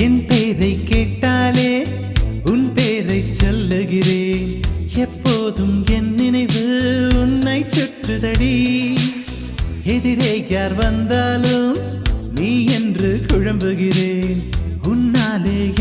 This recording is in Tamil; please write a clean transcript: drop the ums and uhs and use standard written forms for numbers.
என் பேரை கேட்டாலே உன் பேரை சொல்லுகிறேன். எப்போதும் என் நினைவு உன்னை சுற்றுதடி. எதிரே யார் வந்தாலும் நீ என்று குழம்புகிறேன். உன்னாலே